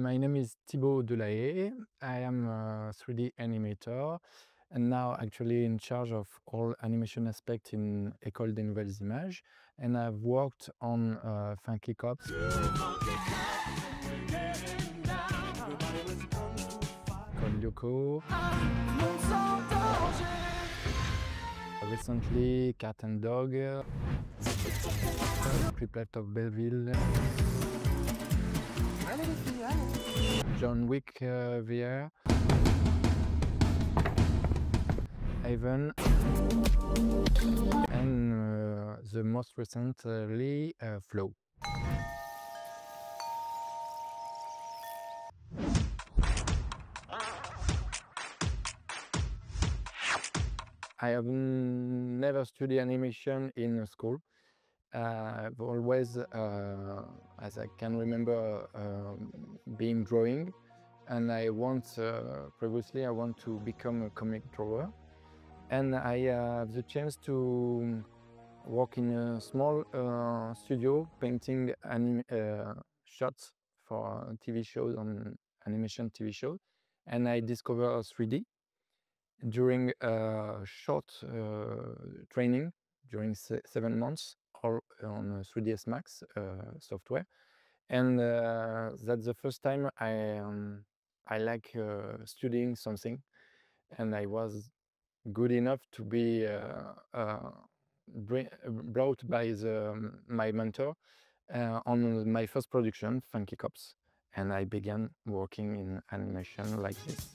My name is Thibaut Delahaye. I am a 3D animator and now actually in charge of all animation aspects in École des Nouvelles Images. And I've worked on Funky Cops, Code Lyoko, recently Cat and Dog, Triplet of Belleville, John Wick VR, Haven, and the most recently Flow. I have never studied animation in school. I've always, as I can remember, being drawing, and previously I want to become a comic drawer. And I have the chance to work in a small studio painting shots for TV shows, on animation TV shows, and I discovered 3D during a short training during 7 months or on 3ds Max software, and that's the first time I like studying something, and I was good enough to be brought by my mentor on my first production, Funky Cops, and I began working in animation like this.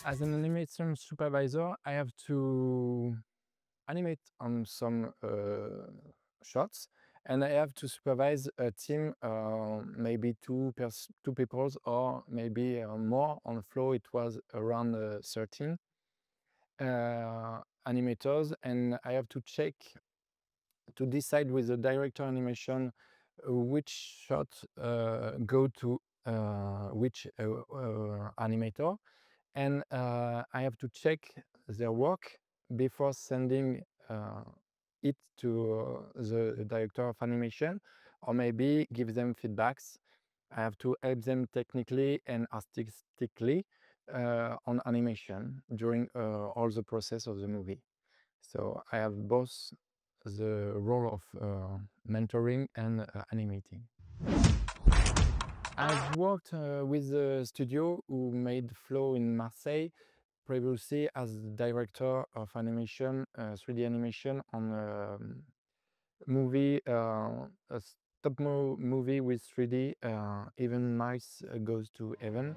As an animation supervisor, I have to animate on some shots, and I have to supervise a team, maybe two people, or maybe more. On the floor it was around 13 animators, and I have to decide with the director animation which shot go to which animator, and I have to check their work before sending it to the director of animation, or maybe give them feedbacks. I have to help them technically and artistically on animation during all the process of the movie. So I have both the role of mentoring and animating. I've worked with the studio who made Flow in Marseille previously as director of animation, 3D animation on a movie, a stop movie with 3D, Even Mice Goes to Heaven,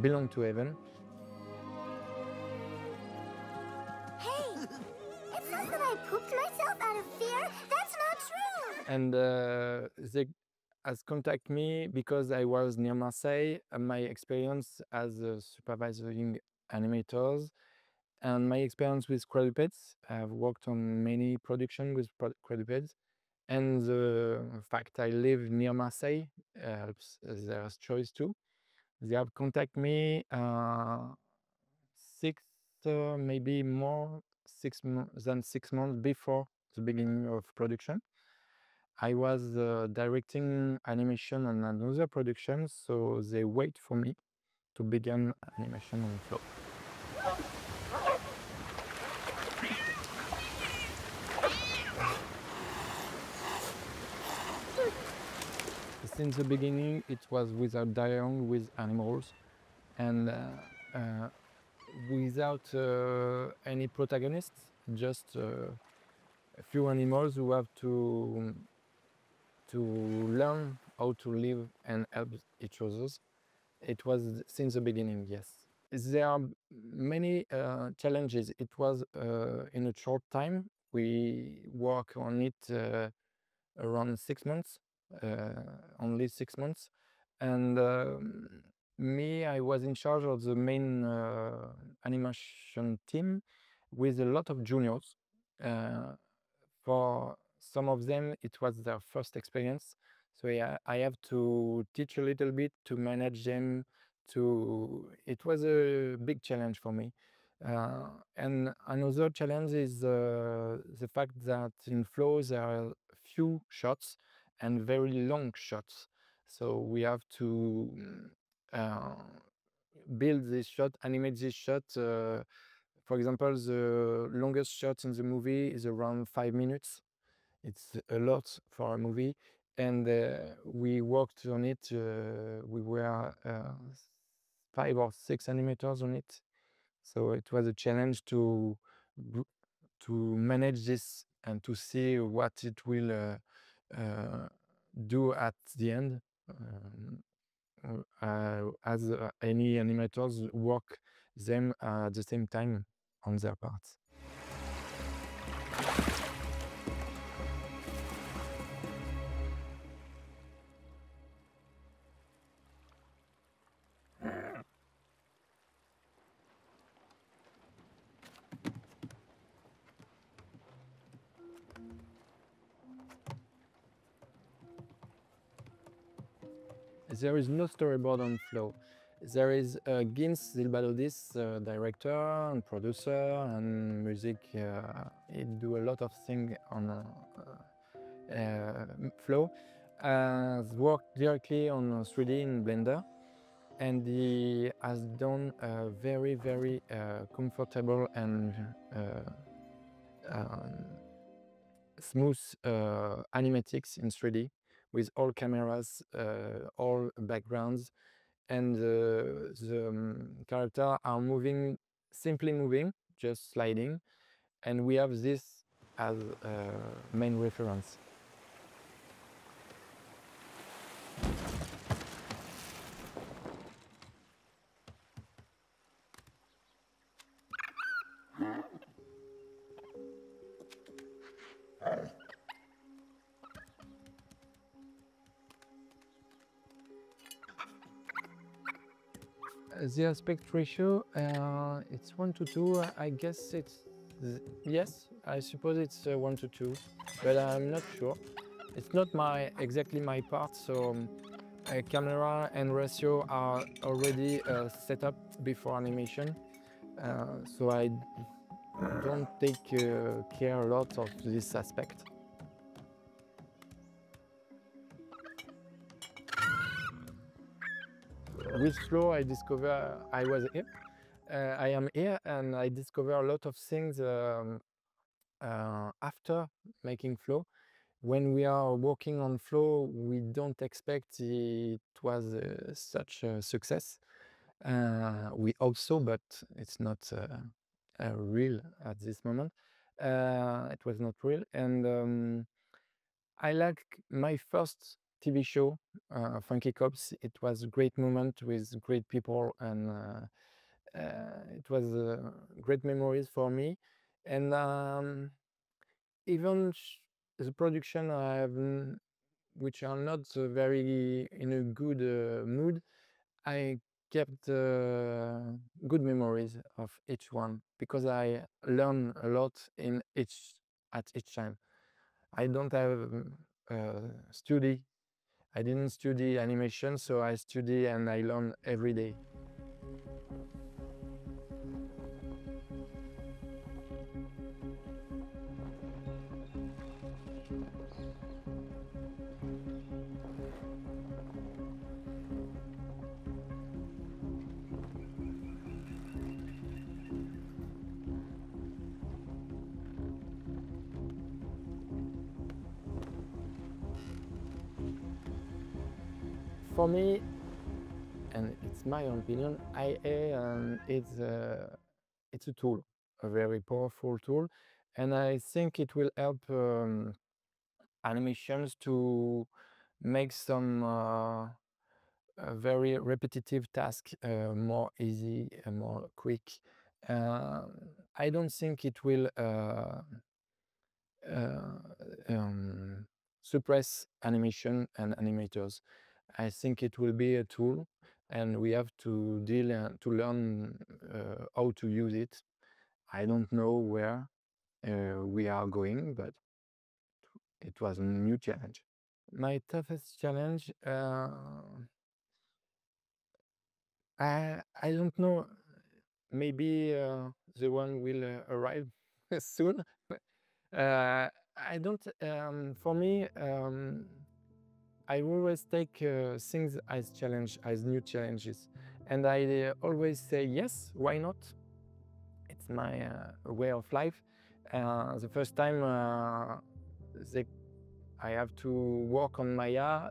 Belong to Heaven. Hey, it's not that I pooped myself out of fear. That's not true. And they has contacted me because I was near Marseille, my experience as supervising animators, and my experience with quadrupeds. I've worked on many productions with quadrupeds, and the fact I live near Marseille helps their choice too. They have contacted me maybe more, than 6 months before the beginning of production. I was directing animation on another production, so they wait for me to begin animation on Flow. Since the beginning, it was without dialogue with animals, and without any protagonists, just a few animals who have to learn how to live and help each other. It was since the beginning, yes. There are many challenges. It was in a short time. We work on it around 6 months, only 6 months. And I was in charge of the main animation team with a lot of juniors. For some of them, it was their first experience. So yeah, I have to teach a little bit to manage them. It was a big challenge for me. And another challenge is the fact that in flow there are few shots and very long shots. So we have to uh, build this shot, animate this shot. For example, the longest shot in the movie is around 5 minutes. It's a lot for a movie, and we worked on it. We were 5 or 6 animators on it, so it was a challenge to manage this and to see what it will do at the end. As any animators work them at the same time on their parts. There is no storyboard on Flow. There is Gins Zilbalodis, director and producer and music. He do a lot of things on Flow. Worked directly on 3D in Blender, and he has done very, very comfortable and um, smooth animatics in 3D with all cameras, all backgrounds, and the characters are moving, simply moving, just sliding, and we have this as main reference. The aspect ratio, it's 1:2. I guess it's, yes, I suppose it's 1:2, but I'm not sure. It's not exactly my part, so camera and ratio are already set up before animation, so I don't take care a lot of this aspect. With Flow, I discover I was here. I am here, and I discover a lot of things after making Flow. When we are working on Flow, we don't expect it was such a success. We hope so, but it's not real at this moment. It was not real, and I like my first TV show, Funky Cops. It was a great moment with great people, and it was great memories for me. And even the production I have, which are not very in a good mood, I kept good memories of each one because I learn a lot at each time. I don't have study. I didn't study animation, so I study and I learn every day. For me, and it's my opinion, IA it's a tool, a very powerful tool, and I think it will help animations to make some very repetitive task more easy and more quick. Uh, I don't think it will uh, suppress animation and animators. I think it will be a tool, and we have to to learn how to use it. I don't know where we are going, but it was a new challenge. My toughest challenge, I don't know. maybe the one will arrive soon. I don't, for me, I always take things as challenge, as new challenges. And I always say, yes, why not? It's my way of life. The first time I have to work on Maya,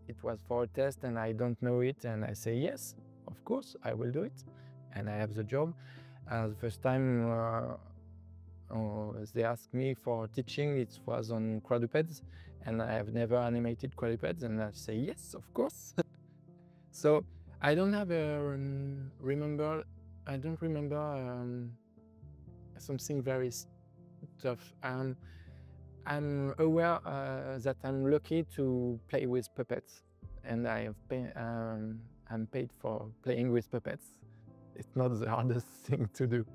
it was for a test and I don't know it. And I say, yes, of course, I will do it. And I have the job. The first time they asked me for teaching, it was on quadrupeds. And I have never animated quadrupeds. And I say, yes, of course. So I don't have a I don't remember something very tough. I'm aware that I'm lucky to play with puppets, and I'm paid for playing with puppets. It's not the hardest thing to do.